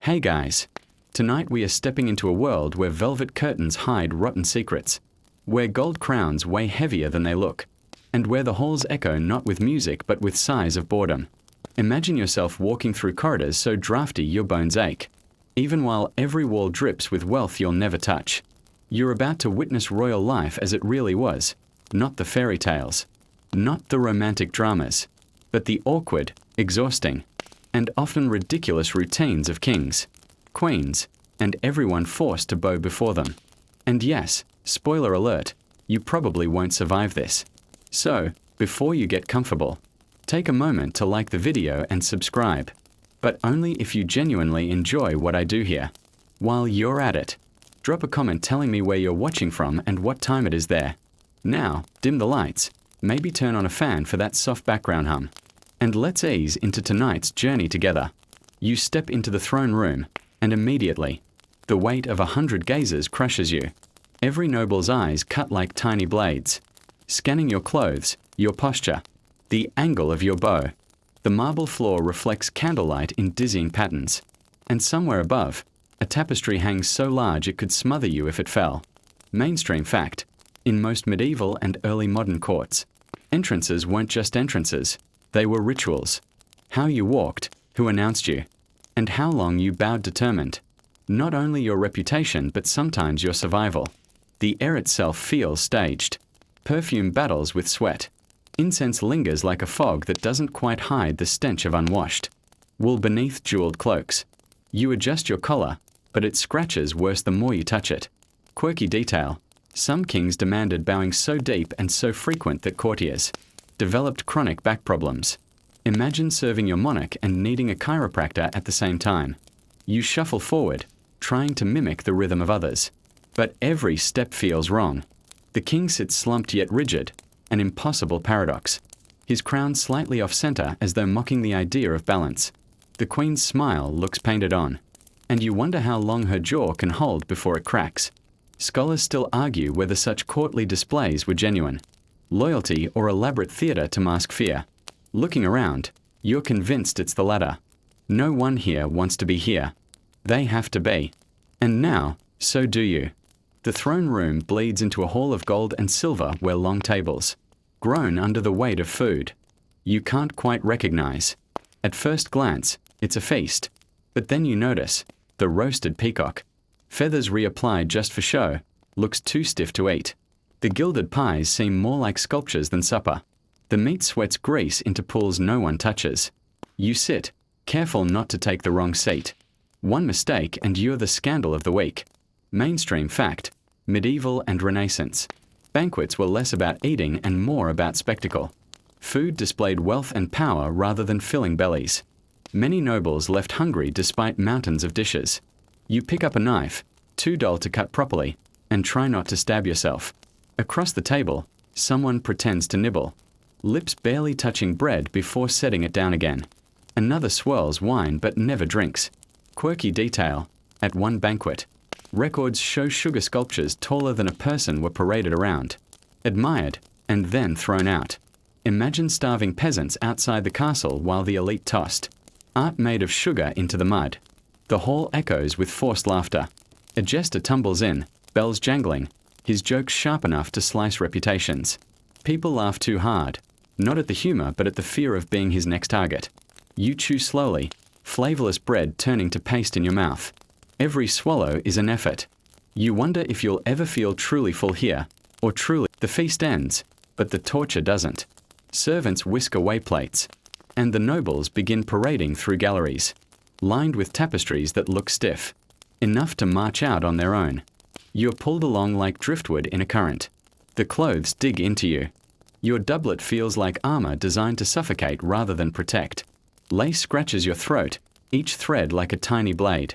Hey guys! Tonight we are stepping into a world where velvet curtains hide rotten secrets, where gold crowns weigh heavier than they look, and where the halls echo not with music but with sighs of boredom. Imagine yourself walking through corridors so drafty your bones ache, even while every wall drips with wealth you'll never touch. You're about to witness royal life as it really was, not the fairy tales, not the romantic dramas, but the awkward, exhausting, and often ridiculous routines of kings, queens, and everyone forced to bow before them. And yes, spoiler alert, you probably won't survive this. So, before you get comfortable, take a moment to like the video and subscribe, but only if you genuinely enjoy what I do here. While you're at it, drop a comment telling me where you're watching from and what time it is there. Now, dim the lights, maybe turn on a fan for that soft background hum, and let's ease into tonight's journey together. You step into the throne room, and immediately, the weight of 100 gazes crushes you. Every noble's eyes cut like tiny blades, scanning your clothes, your posture, the angle of your bow. The marble floor reflects candlelight in dizzying patterns, and somewhere above, a tapestry hangs so large it could smother you if it fell. Mainstream fact: in most medieval and early modern courts, entrances weren't just entrances, they were rituals. How you walked, who announced you, and how long you bowed determined not only your reputation but sometimes your survival. The air itself feels staged. Perfume battles with sweat. Incense lingers like a fog that doesn't quite hide the stench of unwashed wool beneath jeweled cloaks. You adjust your collar, but it scratches worse the more you touch it. Quirky detail: some kings demanded bowing so deep and so frequent that courtiers developed chronic back problems. Imagine serving your monarch and needing a chiropractor at the same time. You shuffle forward, trying to mimic the rhythm of others, but every step feels wrong. The king sits slumped yet rigid, an impossible paradox. His crown slightly off-center as though mocking the idea of balance. The queen's smile looks painted on, and you wonder how long her jaw can hold before it cracks. Scholars still argue whether such courtly displays were genuine loyalty or elaborate theater to mask fear. Looking around, you're convinced it's the latter. No one here wants to be here. They have to be. And now, so do you. The throne room bleeds into a hall of gold and silver where long tables, groan under the weight of food, you can't quite recognize. At first glance, it's a feast. But then you notice, the roasted peacock, feathers reapplied just for show, looks too stiff to eat. The gilded pies seem more like sculptures than supper. The meat sweats grease into pools no one touches. You sit, careful not to take the wrong seat. One mistake and you're the scandal of the week. Mainstream fact: medieval and Renaissance banquets were less about eating and more about spectacle. Food displayed wealth and power rather than filling bellies. Many nobles left hungry despite mountains of dishes. You pick up a knife, too dull to cut properly, and try not to stab yourself. Across the table, someone pretends to nibble, lips barely touching bread before setting it down again. Another swirls wine but never drinks. Quirky detail: at one banquet, records show sugar sculptures taller than a person were paraded around, admired, and then thrown out. Imagine starving peasants outside the castle while the elite tossed art made of sugar into the mud. The hall echoes with forced laughter. A jester tumbles in, bells jangling, his jokes sharp enough to slice reputations. People laugh too hard, not at the humor but at the fear of being his next target. You chew slowly, flavorless bread turning to paste in your mouth. Every swallow is an effort. You wonder if you'll ever feel truly full here, or truly. The feast ends, but the torture doesn't. Servants whisk away plates, and the nobles begin parading through galleries, lined with tapestries that look stiff, enough to march out on their own. You're pulled along like driftwood in a current. The clothes dig into you. Your doublet feels like armor designed to suffocate rather than protect. Lace scratches your throat, each thread like a tiny blade.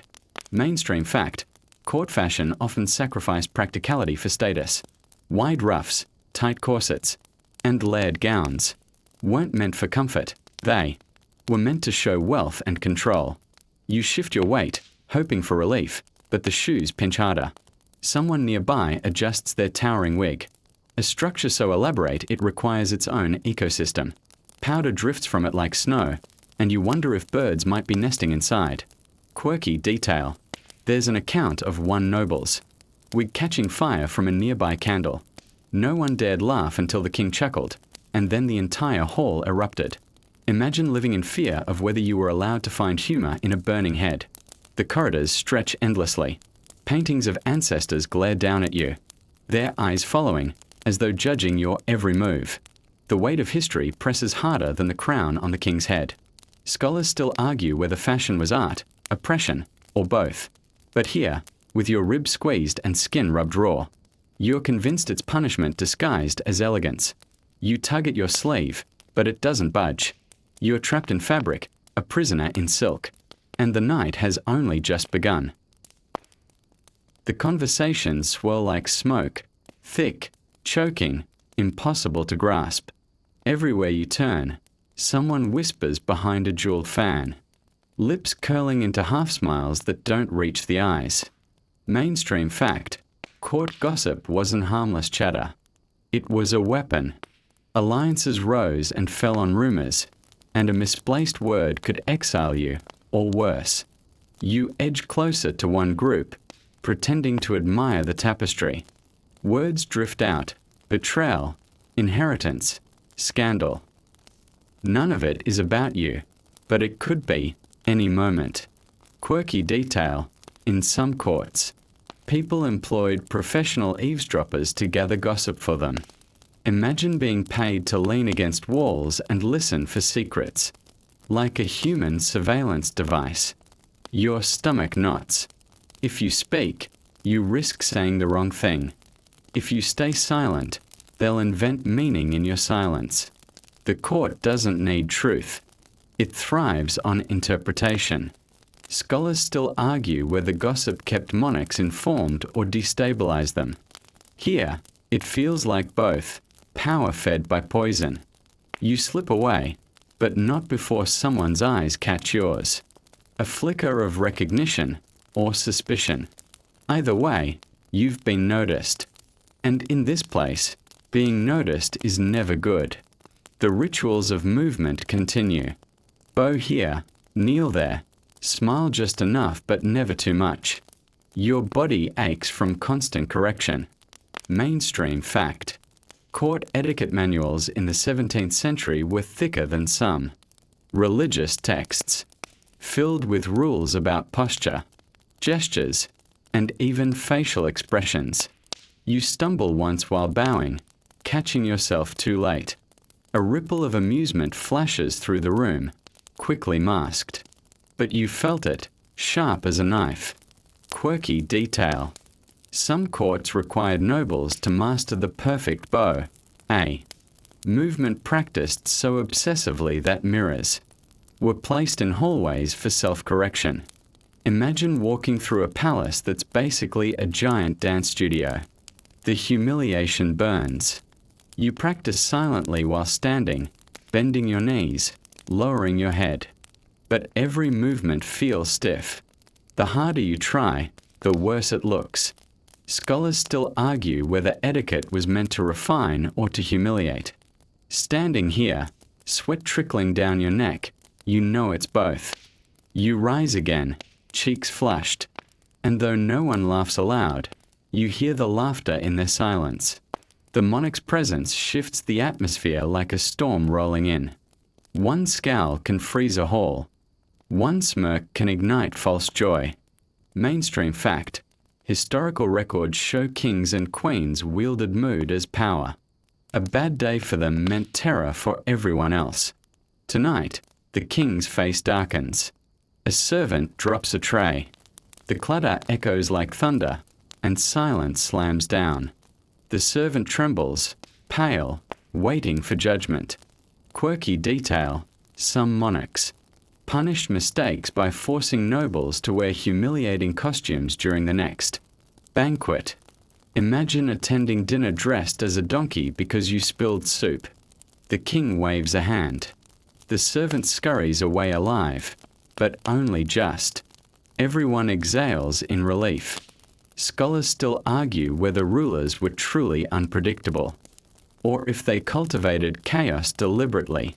Mainstream fact: court fashion often sacrificed practicality for status. Wide ruffs, tight corsets, and layered gowns weren't meant for comfort. They were meant to show wealth and control. You shift your weight, hoping for relief, but the shoes pinch harder. Someone nearby adjusts their towering wig. A structure so elaborate it requires its own ecosystem. Powder drifts from it like snow, and you wonder if birds might be nesting inside. Quirky detail. There's an account of one noble's wig catching fire from a nearby candle. No one dared laugh until the king chuckled, and then the entire hall erupted. Imagine living in fear of whether you were allowed to find humor in a burning head. The corridors stretch endlessly. Paintings of ancestors glare down at you, their eyes following, as though judging your every move. The weight of history presses harder than the crown on the king's head. Scholars still argue whether fashion was art, oppression, or both. But here, with your ribs squeezed and skin rubbed raw, you're convinced it's punishment disguised as elegance. You tug at your sleeve, but it doesn't budge. You're trapped in fabric, a prisoner in silk. And the night has only just begun. The conversations swirl like smoke, thick, choking, impossible to grasp. Everywhere you turn, someone whispers behind a jeweled fan, lips curling into half-smiles that don't reach the eyes. Mainstream fact: court gossip wasn't harmless chatter. It was a weapon. Alliances rose and fell on rumors, and a misplaced word could exile you, or worse. You edge closer to one group, pretending to admire the tapestry. Words drift out: betrayal, inheritance, scandal. None of it is about you, but it could be any moment. Quirky detail. In some courts, people employed professional eavesdroppers to gather gossip for them. Imagine being paid to lean against walls and listen for secrets. Like a human surveillance device. Your stomach knots. If you speak, you risk saying the wrong thing. If you stay silent, they'll invent meaning in your silence. The court doesn't need truth. It thrives on interpretation. Scholars still argue whether gossip kept monarchs informed or destabilized them. Here, it feels like both, power fed by poison. You slip away, but not before someone's eyes catch yours. A flicker of recognition or suspicion. Either way, you've been noticed. And in this place, being noticed is never good. The rituals of movement continue. Bow here, kneel there, smile just enough but never too much. Your body aches from constant correction. Mainstream fact: court etiquette manuals in the 17th century were thicker than some. Religious texts, filled with rules about posture, gestures, and even facial expressions. You stumble once while bowing, catching yourself too late. A ripple of amusement flashes through the room, quickly masked. But you felt it, sharp as a knife. Quirky detail. Some courts required nobles to master the perfect bow. A movement practiced so obsessively that mirrors were placed in hallways for self-correction. Imagine walking through a palace that's basically a giant dance studio. The humiliation burns. You practice silently while standing, bending your knees, lowering your head. But every movement feels stiff. The harder you try, the worse it looks. Scholars still argue whether etiquette was meant to refine or to humiliate. Standing here, sweat trickling down your neck, you know it's both. You rise again, cheeks flushed, and though no one laughs aloud, you hear the laughter in their silence. The monarch's presence shifts the atmosphere like a storm rolling in. One scowl can freeze a hall. One smirk can ignite false joy. Mainstream fact: historical records show kings and queens wielded mood as power. A bad day for them meant terror for everyone else. Tonight, the king's face darkens. A servant drops a tray. The clatter echoes like thunder, and silence slams down. The servant trembles, pale, waiting for judgment. Quirky detail: some monarchs punished mistakes by forcing nobles to wear humiliating costumes during the next banquet. Imagine attending dinner dressed as a donkey because you spilled soup. The king waves a hand. The servant scurries away alive, but only just. Everyone exhales in relief. Scholars still argue whether rulers were truly unpredictable, or if they cultivated chaos deliberately,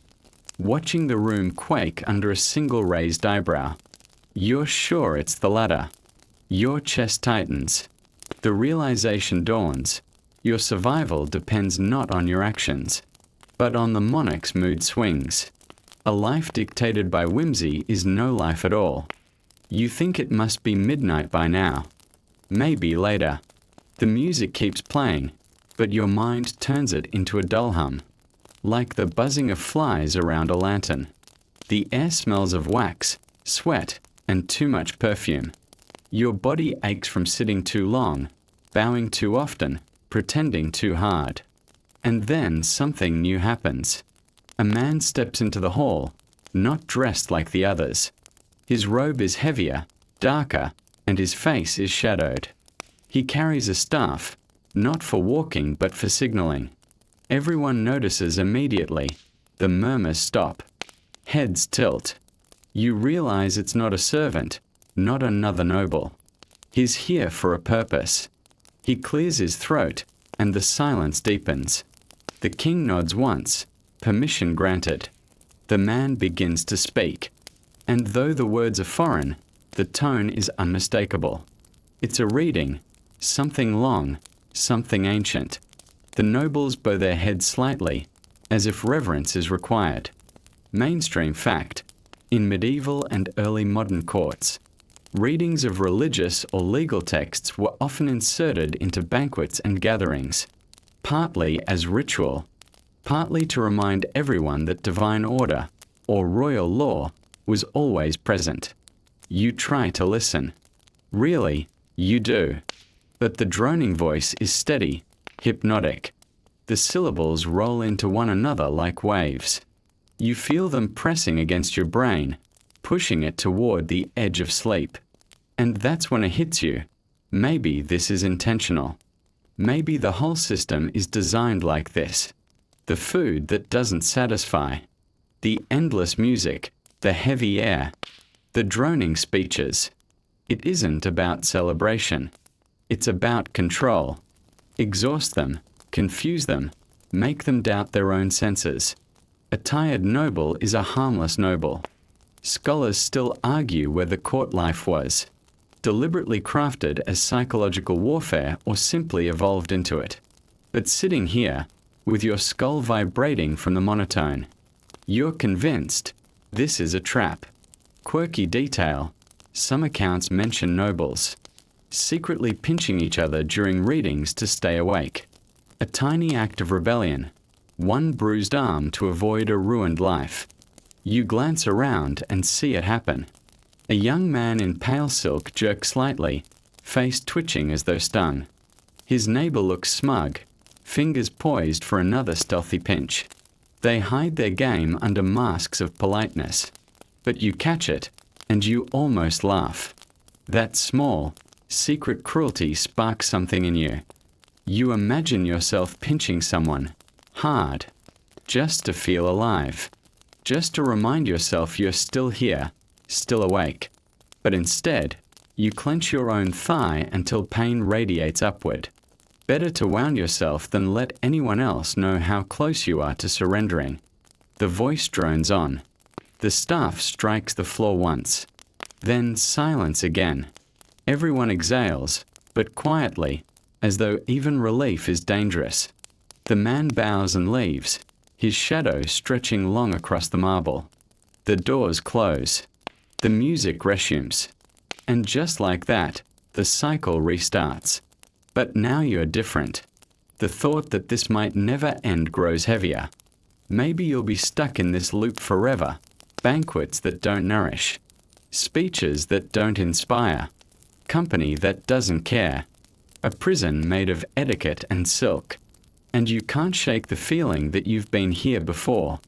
watching the room quake under a single raised eyebrow. You're sure it's the latter. Your chest tightens. The realization dawns. Your survival depends not on your actions, but on the monarch's mood swings. A life dictated by whimsy is no life at all. You think it must be midnight by now. Maybe later. The music keeps playing, but your mind turns it into a dull hum, like the buzzing of flies around a lantern. The air smells of wax, sweat, and too much perfume. Your body aches from sitting too long, bowing too often, pretending too hard. And then something new happens. A man steps into the hall, not dressed like the others. His robe is heavier, darker, and his face is shadowed. He carries a staff, not for walking but for signaling. Everyone notices immediately. The murmurs stop. Heads tilt. You realize it's not a servant, not another noble. He's here for a purpose. He clears his throat, and the silence deepens. The king nods once, permission granted. The man begins to speak, and though the words are foreign, the tone is unmistakable. It's a reading, something long, something ancient. The nobles bow their heads slightly, as if reverence is required. Mainstream fact: in medieval and early modern courts, readings of religious or legal texts were often inserted into banquets and gatherings, partly as ritual, partly to remind everyone that divine order, or royal law, was always present. You try to listen. Really, you do. But the droning voice is steady, hypnotic. The syllables roll into one another like waves. You feel them pressing against your brain, pushing it toward the edge of sleep. And that's when it hits you. Maybe this is intentional. Maybe the whole system is designed like this. The food that doesn't satisfy. The endless music, the heavy air, the droning speeches. It isn't about celebration. It's about control. Exhaust them, confuse them, make them doubt their own senses. A tired noble is a harmless noble. Scholars still argue where the court life was, deliberately crafted as psychological warfare or simply evolved into it. But sitting here, with your skull vibrating from the monotone, you're convinced this is a trap. Quirky detail: some accounts mention nobles secretly pinching each other during readings to stay awake. A tiny act of rebellion, one bruised arm to avoid a ruined life. You glance around and see it happen. A young man in pale silk jerks slightly, face twitching as though stung. His neighbor looks smug, fingers poised for another stealthy pinch. They hide their game under masks of politeness. But you catch it, and you almost laugh. That small, secret cruelty sparks something in you. You imagine yourself pinching someone, hard, just to feel alive, just to remind yourself you're still here, still awake. But instead, you clench your own thigh until pain radiates upward. Better to wound yourself than let anyone else know how close you are to surrendering. The voice drones on. The staff strikes the floor once. Then silence again. Everyone exhales, but quietly, as though even relief is dangerous. The man bows and leaves, his shadow stretching long across the marble. The doors close. The music resumes. And just like that, the cycle restarts. But now you're different. The thought that this might never end grows heavier. Maybe you'll be stuck in this loop forever. Banquets that don't nourish. Speeches that don't inspire. Company that doesn't care. A prison made of etiquette and silk. And you can't shake the feeling that you've been here before.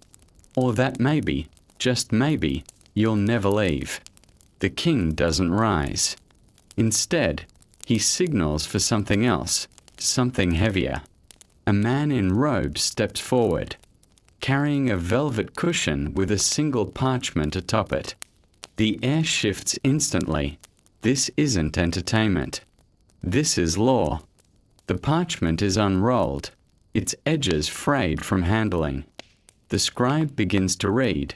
Or that maybe, just maybe, you'll never leave. The king doesn't rise. Instead, he signals for something else, something heavier. A man in robes steps forward, carrying a velvet cushion with a single parchment atop it. The air shifts instantly. This isn't entertainment. This is law. The parchment is unrolled, its edges frayed from handling. The scribe begins to read,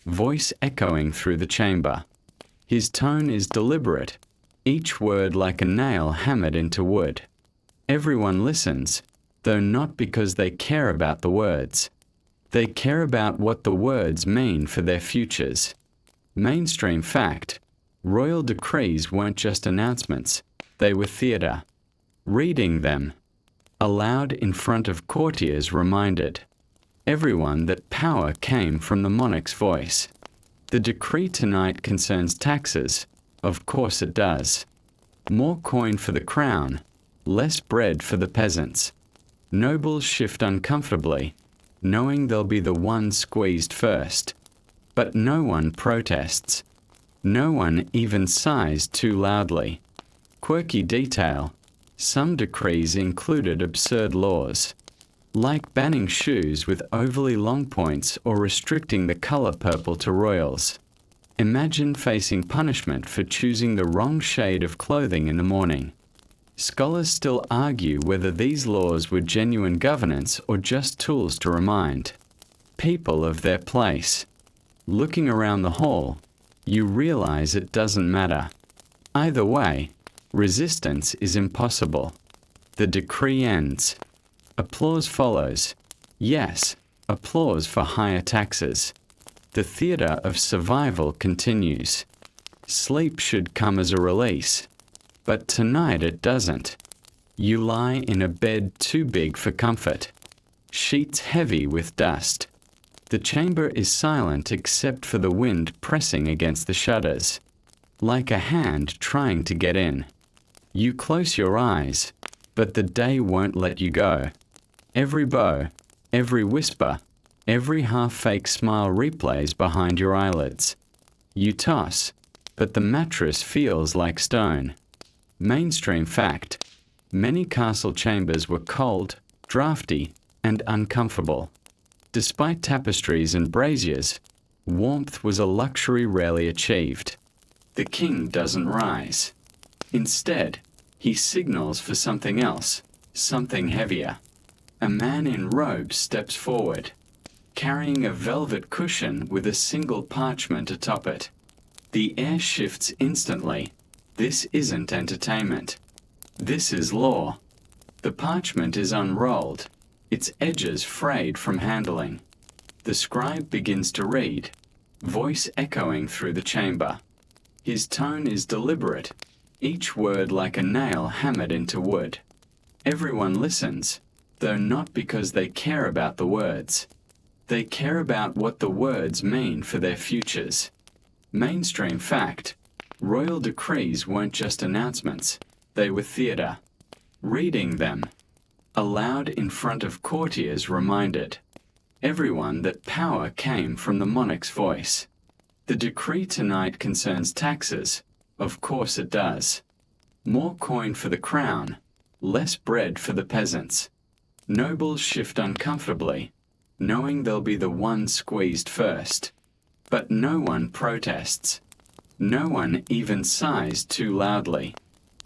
voice echoing through the chamber. His tone is deliberate, each word like a nail hammered into wood. Everyone listens, though not because they care about the words. They care about what the words mean for their futures. Mainstream fact: royal decrees weren't just announcements, they were theatre. Reading them, aloud in front of courtiers, reminded everyone that power came from the monarch's voice. The decree tonight concerns taxes. Of course it does. More coin for the crown, less bread for the peasants. Nobles shift uncomfortably, knowing they'll be the ones squeezed first. But no one protests. No one even sighs too loudly. Quirky detail: some decrees included absurd laws, like banning shoes with overly long points or restricting the color purple to royals. Imagine facing punishment for choosing the wrong shade of clothing in the morning. Scholars still argue whether these laws were genuine governance or just tools to remind people of their place. Looking around the hall, you realize it doesn't matter. Either way, resistance is impossible. The decree ends. Applause follows. Yes, applause for higher taxes. The theatre of survival continues. Sleep should come as a release. But tonight it doesn't. You lie in a bed too big for comfort. Sheets heavy with dust. The chamber is silent except for the wind pressing against the shutters, like a hand trying to get in. You close your eyes, but the day won't let you go. Every bow, every whisper, every half-fake smile replays behind your eyelids. You toss, but the mattress feels like stone. Mainstream fact: many castle chambers were cold, drafty, and uncomfortable. Despite tapestries and braziers, warmth was a luxury rarely achieved. The king doesn't rise. Instead, he signals for something else, something heavier. A man in robes steps forward, carrying a velvet cushion with a single parchment atop it. The air shifts instantly. This isn't entertainment. This is law. The parchment is unrolled, its edges frayed from handling. The scribe begins to read, voice echoing through the chamber. His tone is deliberate, each word like a nail hammered into wood. Everyone listens, though not because they care about the words. They care about what the words mean for their futures. Mainstream fact: royal decrees weren't just announcements, they were theatre. Reading them, aloud in front of courtiers, reminded everyone that power came from the monarch's voice. The decree tonight concerns taxes. Of course it does. More coin for the crown, less bread for the peasants. Nobles shift uncomfortably, knowing they'll be the ones squeezed first. But no one protests. No one even sighs too loudly.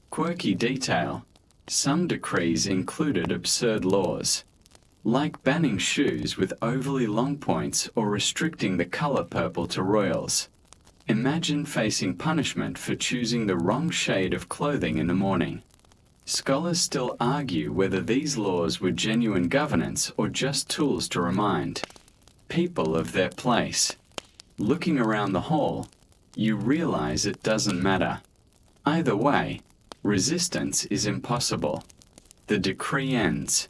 Quirky detail: some decrees included absurd laws, like banning shoes with overly long points or restricting the color purple to royals. Imagine facing punishment for choosing the wrong shade of clothing in the morning. Scholars still argue whether these laws were genuine governance or just tools to remind people of their place. Looking around the hall, you realize it doesn't matter. Either way, resistance is impossible. The decree ends.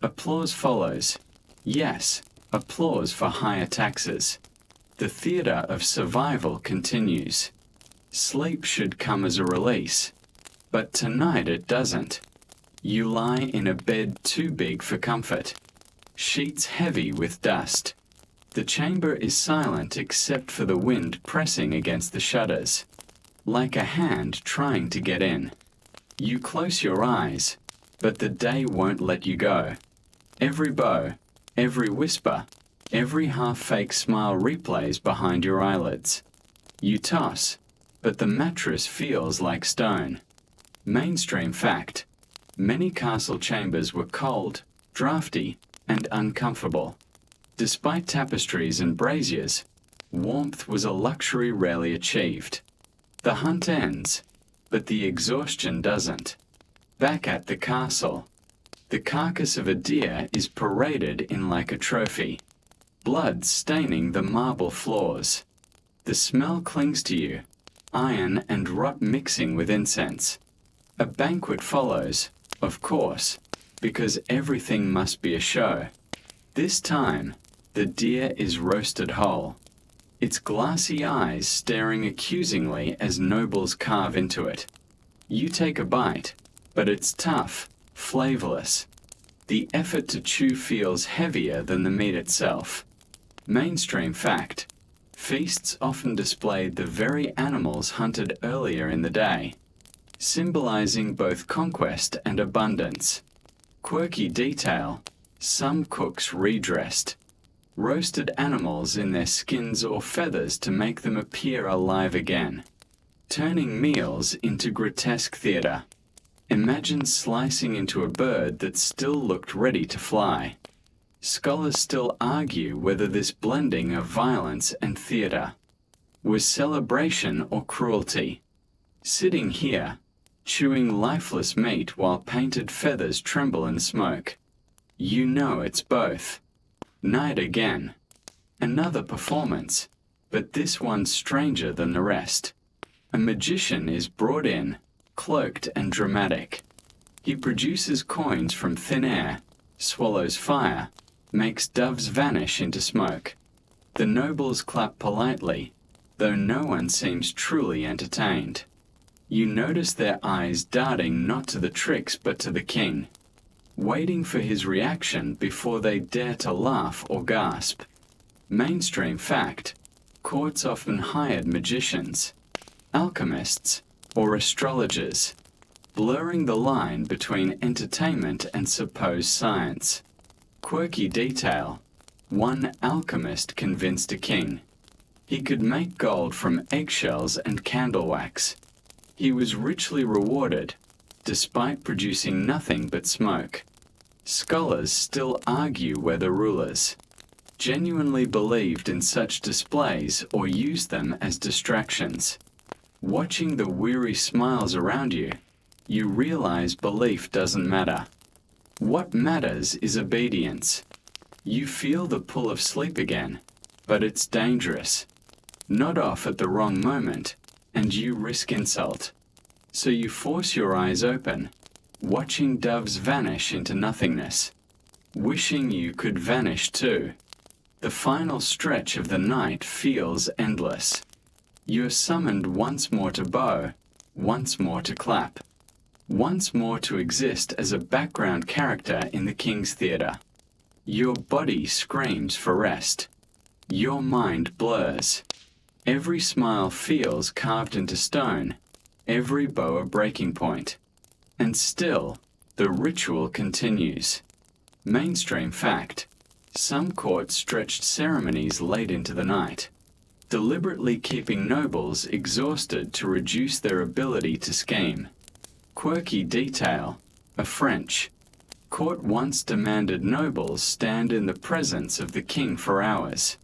Applause follows. Yes, applause for higher taxes. The theatre of survival continues. Sleep should come as a release. But tonight it doesn't. You lie in a bed too big for comfort. Sheets heavy with dust. The chamber is silent except for the wind pressing against the shutters, like a hand trying to get in. You close your eyes, but the day won't let you go. Every bow, every whisper, every half-fake smile replays behind your eyelids. You toss, but the mattress feels like stone. Mainstream fact: many castle chambers were cold, drafty, and uncomfortable. Despite tapestries and braziers, warmth was a luxury rarely achieved. The hunt ends, but the exhaustion doesn't. Back at the castle, the carcass of a deer is paraded in like a trophy, blood staining the marble floors. The smell clings to you, iron and rot mixing with incense. A banquet follows, of course, because everything must be a show. This time, the deer is roasted whole, its glassy eyes staring accusingly as nobles carve into it. You take a bite, but it's tough, flavorless. The effort to chew feels heavier than the meat itself. Mainstream fact: feasts often displayed the very animals hunted earlier in the day, symbolizing both conquest and abundance. Quirky detail: some cooks redressed roasted animals in their skins or feathers to make them appear alive again, turning meals into grotesque theater. Imagine slicing into a bird that still looked ready to fly. Scholars still argue whether this blending of violence and theater was celebration or cruelty. Sitting here, chewing lifeless meat while painted feathers tremble in smoke, you know it's both. Night again. Another performance, but this one stranger than the rest. A magician is brought in, cloaked and dramatic. He produces coins from thin air, swallows fire, makes doves vanish into smoke. The nobles clap politely, though no one seems truly entertained. You notice their eyes darting not to the tricks but to the king, waiting for his reaction before they dare to laugh or gasp. Mainstream fact: courts often hired magicians, alchemists, or astrologers, blurring the line between entertainment and supposed science. Quirky detail: one alchemist convinced a king he could make gold from eggshells and candle wax. He was richly rewarded, despite producing nothing but smoke. Scholars still argue whether rulers genuinely believed in such displays or used them as distractions. Watching the weary smiles around you, you realize belief doesn't matter. What matters is obedience. You feel the pull of sleep again, but it's dangerous. Nod off at the wrong moment, and you risk insult. So you force your eyes open, watching doves vanish into nothingness, wishing you could vanish too. The final stretch of the night feels endless. You're summoned once more to bow, once more to clap, once more to exist as a background character in the king's theater. Your body screams for rest. Your mind blurs. Every smile feels carved into stone, every bow a breaking point. And still, the ritual continues. Mainstream fact: some courts stretched ceremonies late into the night, deliberately keeping nobles exhausted to reduce their ability to scheme. Quirky detail: a French court once demanded nobles stand in the presence of the king for hours,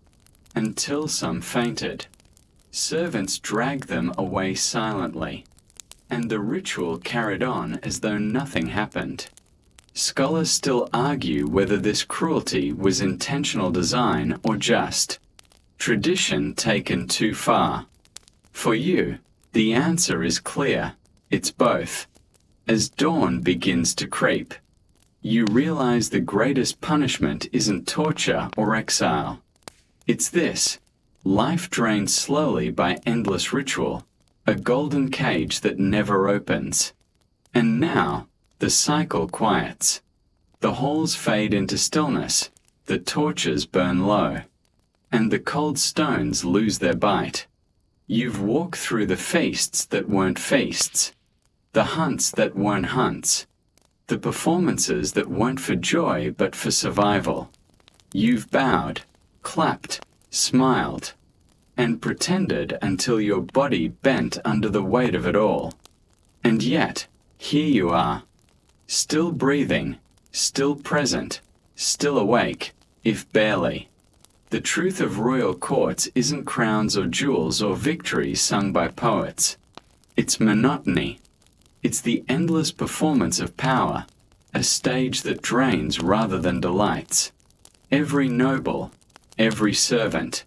until some fainted. Servants dragged them away silently, and the ritual carried on as though nothing happened. Scholars still argue whether this cruelty was intentional design or just tradition taken too far. For you, the answer is clear: it's both. As dawn begins to creep, you realize the greatest punishment isn't torture or exile. It's this: life drained slowly by endless ritual, a golden cage that never opens. And now, the cycle quiets. The halls fade into stillness, the torches burn low, and the cold stones lose their bite. You've walked through the feasts that weren't feasts, the hunts that weren't hunts, the performances that weren't for joy but for survival. You've bowed, clapped, smiled, and pretended until your body bent under the weight of it all. And yet, here you are, still breathing, still present, still awake, if barely. The truth of royal courts isn't crowns or jewels or victories sung by poets. It's monotony. It's the endless performance of power, a stage that drains rather than delights. Every noble, every servant,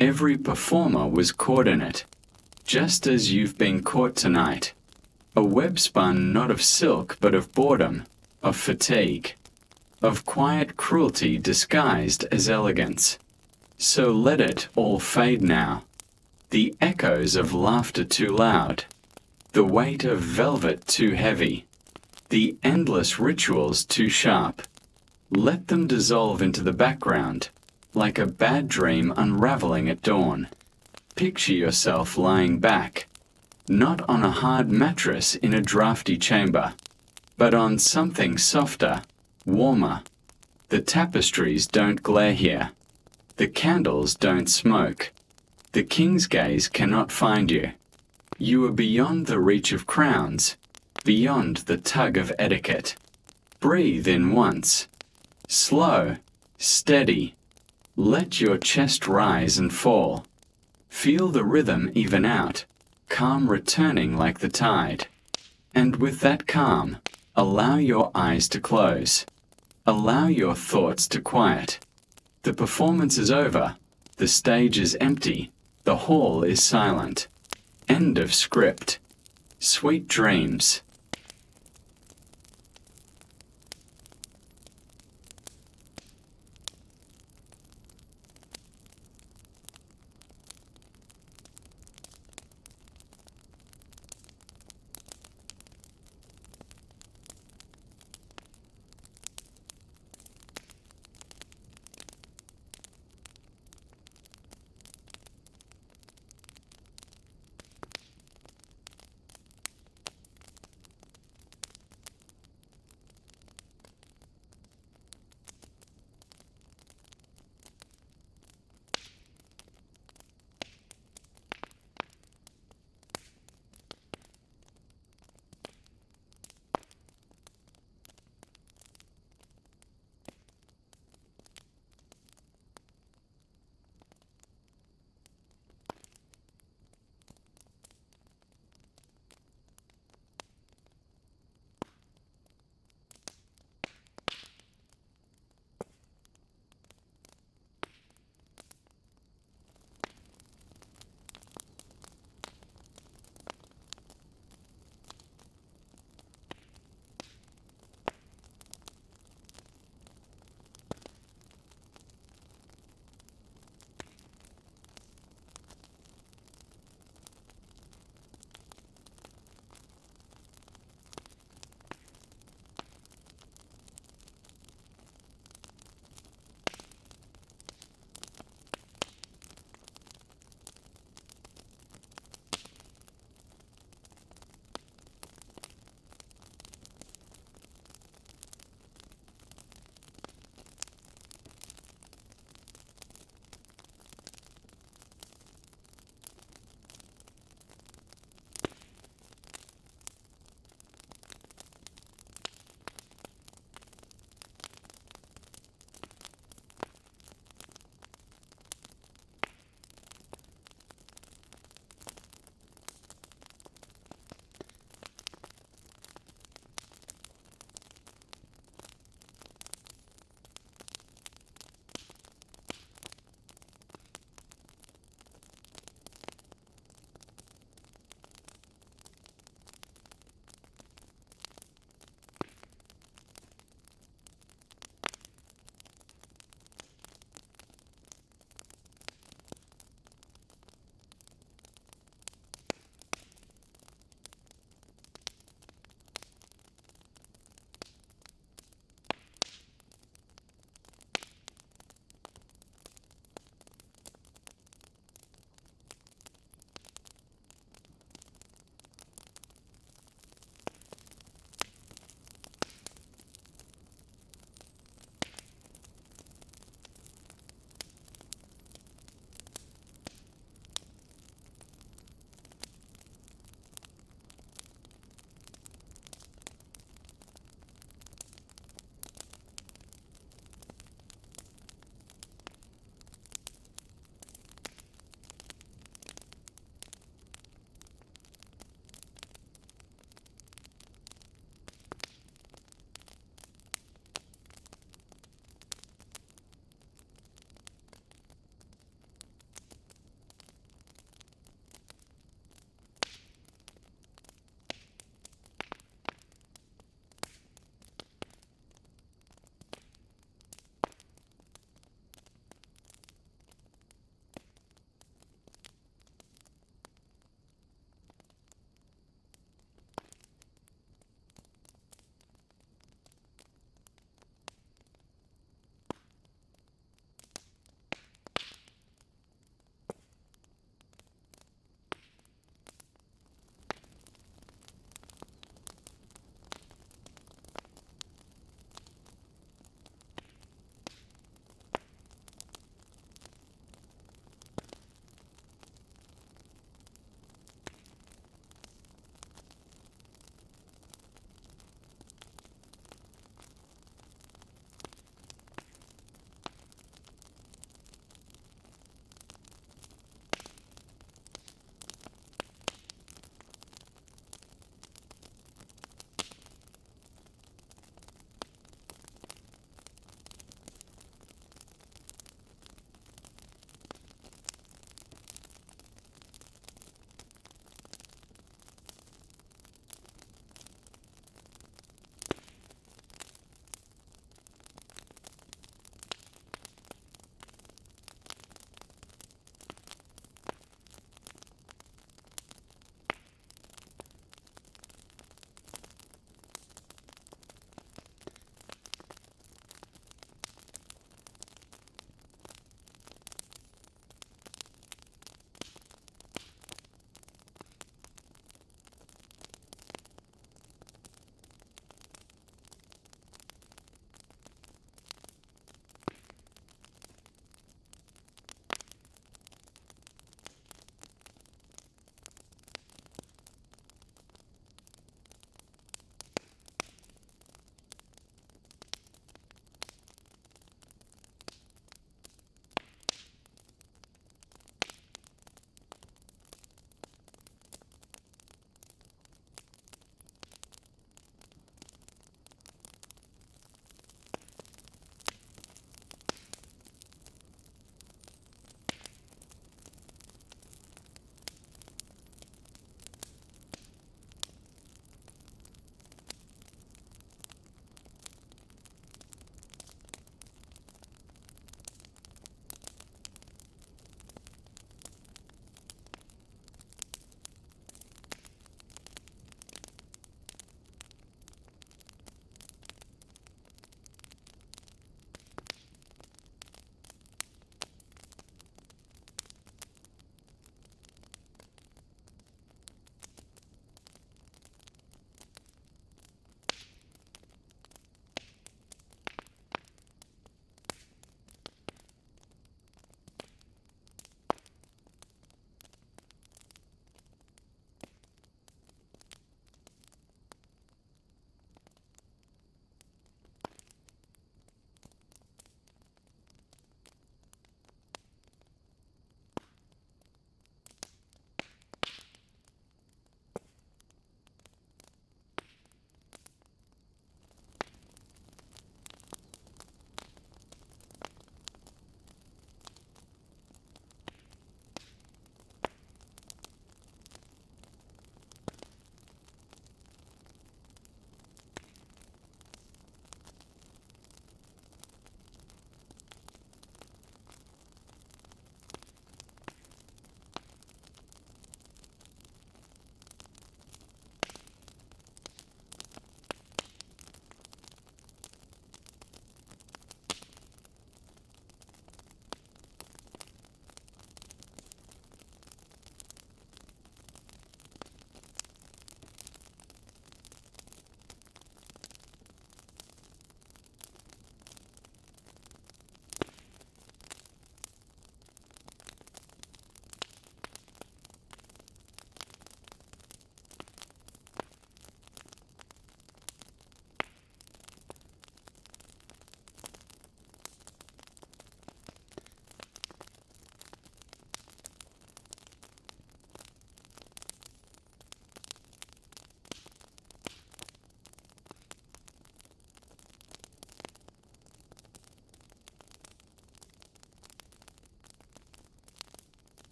every performer was caught in it, just as you've been caught tonight. A web spun not of silk but of boredom, of fatigue, of quiet cruelty disguised as elegance. So let it all fade now. The echoes of laughter too loud, the weight of velvet too heavy, the endless rituals too sharp. Let them dissolve into the background, like a bad dream unraveling at dawn. Picture yourself lying back, not on a hard mattress in a drafty chamber, but on something softer, warmer. The tapestries don't glare here. The candles don't smoke. The king's gaze cannot find you. You are beyond the reach of crowns, beyond the tug of etiquette. Breathe in once. Slow, steady. Let your chest rise and fall. Feel the rhythm even out, calm returning like the tide. And with that calm, allow your eyes to close. Allow your thoughts to quiet. The performance is over. The stage is empty. The hall is silent. End of script. Sweet dreams.